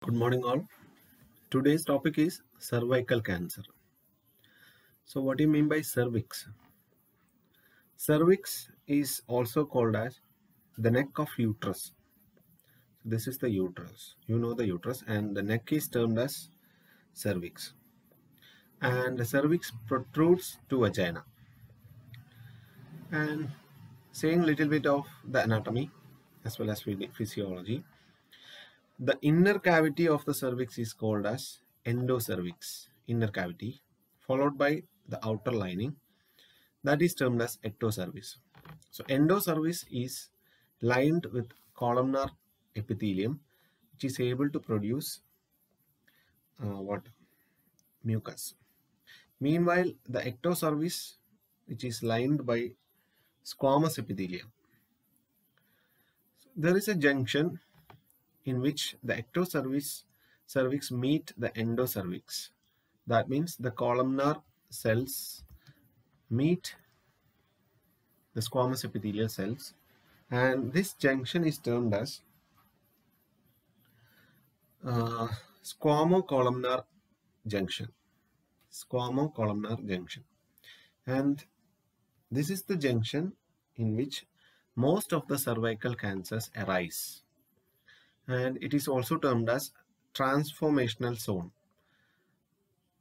Good morning all. Today's topic is cervical cancer. So what do you mean by cervix? Cervix is also called as the neck of uterus. This is the uterus. You know the uterus, and the neck is termed as cervix. And the cervix protrudes to vagina. And saying a little bit of the anatomy as well as physiology. The inner cavity of the cervix is called as endocervix, inner cavity, followed by the outer lining, that is termed as ectocervix. So endocervix is lined with columnar epithelium, which is able to produce mucus. Meanwhile, the ectocervix, which is lined by squamous epithelium. There is a junction in which the ectocervix meet the endocervix. That means the columnar cells meet the squamous epithelial cells, and this junction is termed as squamo-columnar junction. Squamo-columnar junction. And this is the junction in which most of the cervical cancers arise. And it is also termed as transformational zone.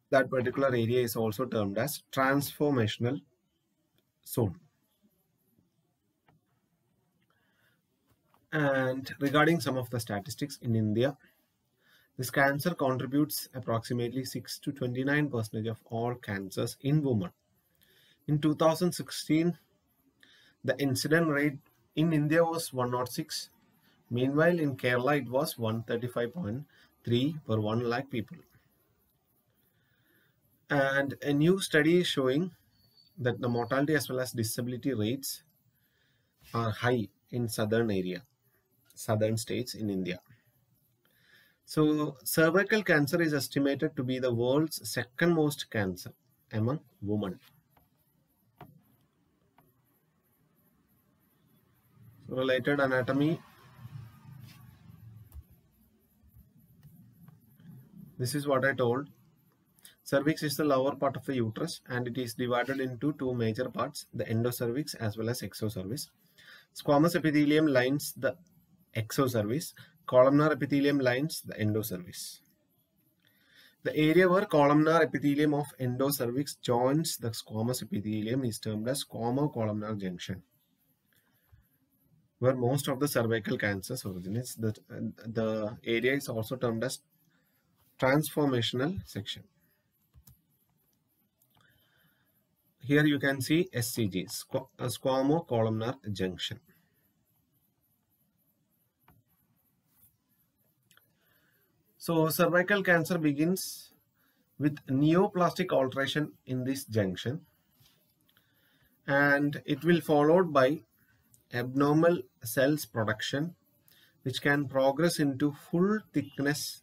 That particular area is also termed as transformational zone. And regarding some of the statistics in India, this cancer contributes approximately 6 to 29% of all cancers in women. In 2016, the incident rate in India was 106. Meanwhile, in Kerala, it was 135.3 per 1 lakh people. And a new study is showing that the mortality as well as disability rates are high in southern states in India. So cervical cancer is estimated to be the world's second most cancer among women. So related anatomy. This is what I told. Cervix is the lower part of the uterus, and it is divided into two major parts, the endocervix as well as exocervix. Squamous epithelium lines the exocervix. Columnar epithelium lines the endocervix. The area where columnar epithelium of endocervix joins the squamous epithelium is termed as squamo-columnar junction, where most of the cervical cancers originates. The area is also termed as transformational section. Here you can see SCG, squamo-columnar junction. So cervical cancer begins with neoplastic alteration in this junction, and it will followed by abnormal cells production, which can progress into full thickness,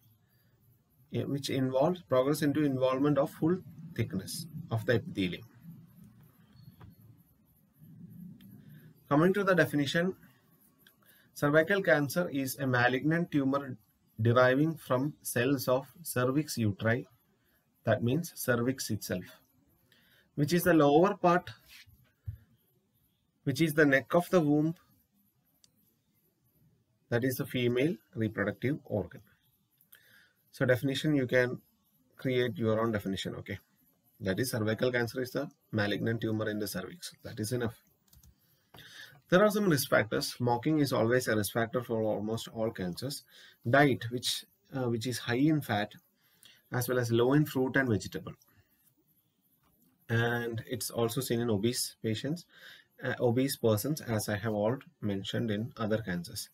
which involves progress into involvement of full thickness of the epithelium. Coming to the definition, cervical cancer is a malignant tumor deriving from cells of cervix uteri, that means cervix itself, which is the lower part, which is the neck of the womb, that is the female reproductive organ. So definition, you can create your own definition, okay? That is, cervical cancer is the malignant tumor in the cervix. That is enough. There are some risk factors. Smoking is always a risk factor for almost all cancers. Diet, which is high in fat, as well as low in fruit and vegetable. And it's also seen in obese patients, obese persons, as I have already mentioned in other cancers.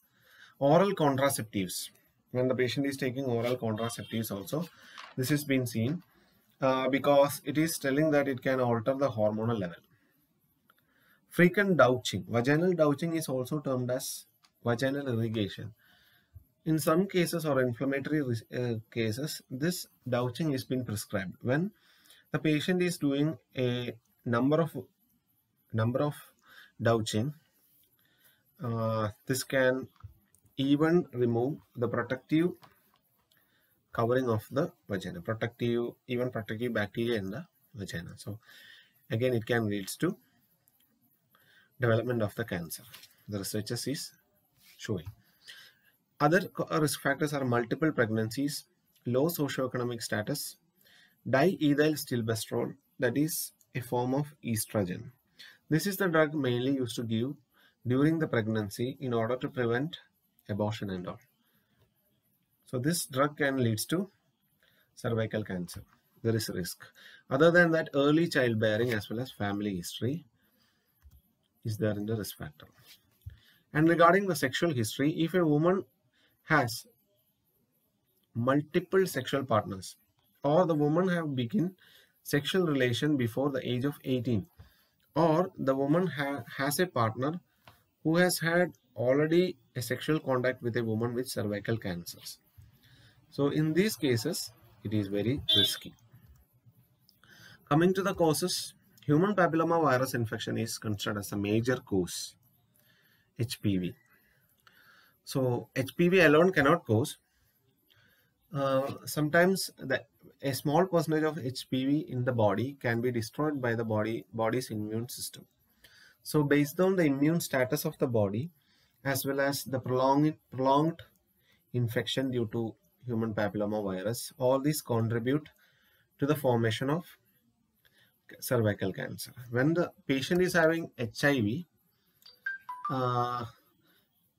Oral contraceptives. When the patient is taking oral contraceptives also, this has been seen because it is telling that it can alter the hormonal level. Frequent douching. Vaginal douching is also termed as vaginal irrigation. In some cases or inflammatory cases, this douching is being prescribed. When the patient is doing a number of douching, this can even remove the protective covering of the vagina, even protective bacteria in the vagina. So again, it can lead to development of the cancer. The researchers is showing. Other risk factors are multiple pregnancies, low socioeconomic status, diethyl stilbestrol, that is a form of estrogen. This is the drug mainly used to give during the pregnancy in order to prevent abortion and all. So this drug can lead to cervical cancer. There is a risk. Other than that, early childbearing as well as family history is there in the risk factor. And regarding the sexual history, if a woman has multiple sexual partners, or the woman have begun sexual relation before the age of 18, or the woman has a partner who has had already a sexual contact with a woman with cervical cancers. So in these cases, it is very risky. Coming to the causes, human papilloma virus infection is considered as a major cause, HPV. So HPV alone cannot cause. Sometimes a small percentage of HPV in the body can be destroyed by the body's immune system. So based on the immune status of the body, as well as the prolonged infection due to human papilloma virus, all these contribute to the formation of cervical cancer. When the patient is having HIV,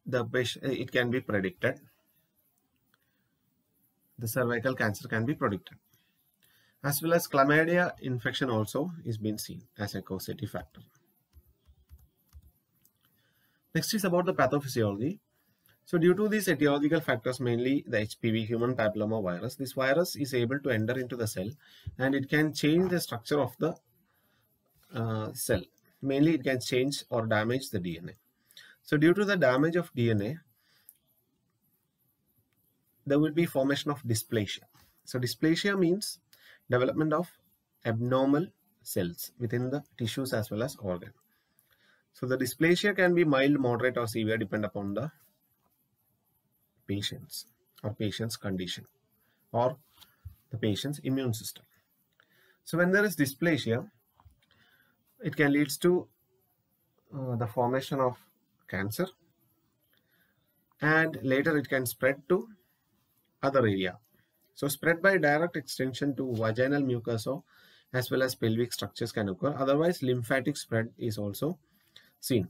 it can be predicted. The cervical cancer can be predicted. As well as chlamydia infection also is being seen as a causative factor. Next is about the pathophysiology. So due to these etiological factors, mainly the HPV, human papilloma virus, this virus is able to enter into the cell and it can change the structure of the cell. Mainly it can change or damage the DNA. So due to the damage of DNA, there will be formation of dysplasia. So dysplasia means development of abnormal cells within the tissues as well as organ. So the dysplasia can be mild, moderate or severe depend upon the patient's condition or the patient's immune system. So when there is dysplasia, it can lead to the formation of cancer, and later it can spread to other area. So spread by direct extension to vaginal mucosa as well as pelvic structures can occur. Otherwise, lymphatic spread is also seen.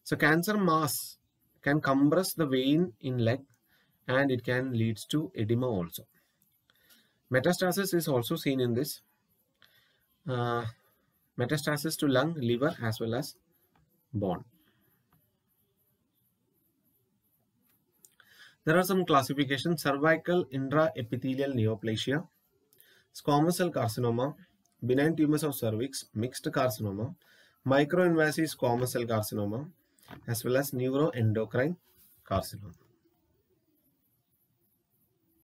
So cancer mass can compress the vein in leg and it can lead to edema also. Metastasis is also seen in this. Metastasis to lung, liver as well as bone. There are some classifications: cervical intraepithelial neoplasia, squamous cell carcinoma, benign tumors of cervix, mixed carcinoma, microinvasive squamous cell carcinoma, as well as neuroendocrine carcinoma.